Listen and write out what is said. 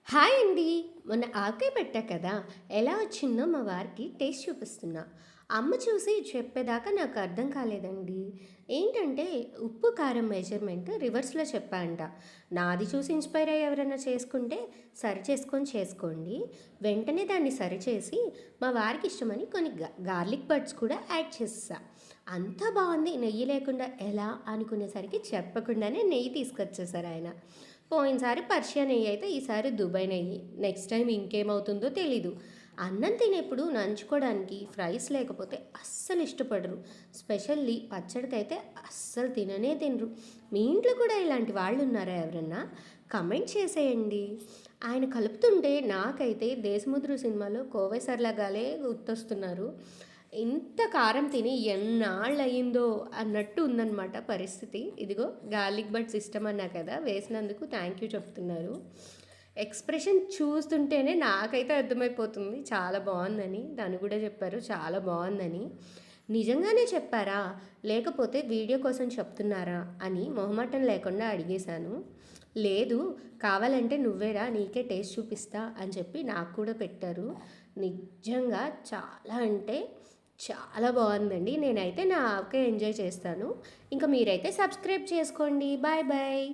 Hi అండి. మొన్న ఆవకాయ పెట్టా కదా! ఎలా వచ్చిందో మా వారికి టేస్ట్ చూపిస్తున్నా. అమ్మ చూసి చెప్పేదాకా నాకు అర్థం కాలేదండి. ఏంటంటే ఉప్పు, కారం మెజర్‌మెంట్ రివర్స్‌లో చెప్పా అంట. నాది చూసి ఇన్‌స్పైర్ అయ్యి ఎవరైనా చేసుకుంటే చేసుకోండి. వెంటనే దాన్ని సరిచేసి మా వారికి ఇష్టమని కొన్ని గార్లిక్ బడ్స్ కూడా యాడ్ చేసేసా. అంతా బావుంది. నెయ్యి లేకుండా ఎలా అనుకునేసరికి చెప్పకుండానే నెయ్యి తీసుకొచ్చేసారాయన. పోయినసారి పర్షియా నెయ్యి అయితే ఈసారి దుబాయ్ నెయ్యి. నెక్స్ట్ టైం ఇంకేమవుతుందో తెలీదు. అన్నం తినేప్పుడు నంచుకోవడానికి ఫ్రైస్ లేకపోతే అస్సలు ఇష్టపడరు. స్పెషల్లీ పచ్చడికైతే అస్సలు తినరు. మీ ఇంట్లో కూడా ఇలాంటి వాళ్ళు ఉన్నారా ఎవరన్నా? కమెంట్ చేసేయండి. ఆయన కలుపుతుంటే నాకైతే 'దేశముద్రు' సినిమాలో కోవై సర్లగాలే గుర్తొస్తున్నారు. ఇంత కారం తిని ఎన్నాళ్ళయిందో అన్నట్టు ఉందన్నమాట పరిస్థితి. ఇదిగో గార్లిక్ బడ్స్ ఇష్టమన్నా కదా! వేసినందుకు థ్యాంక్ యూ చెప్తున్నారు. ఎక్స్‌ప్రెషన్ చూస్తుంటేనే నాకైతే అర్థమైపోతుంది చాలా బావుందని. తను కూడా చెప్పారు చాలా బావుందని. నిజంగానే చెప్పారా? లేకపోతే వీడియో కోసం చెప్తున్నారా? అని మొహమాటం లేకుండా అడిగేశాను. లేదు, కావాలంటే నువ్వేరా నీకే టేస్ట్ చూపిస్తా అని చెప్పి నాకు కూడా పెట్టారు. నిజంగా చాలా అంటే చాలా బావుందండి. నేనైతే నా ఆవకాయ ఎంజాయ్ చేస్తాను. ఇంక మీరైతే సబ్స్క్రైబ్ చేసుకోండి. Bye bye.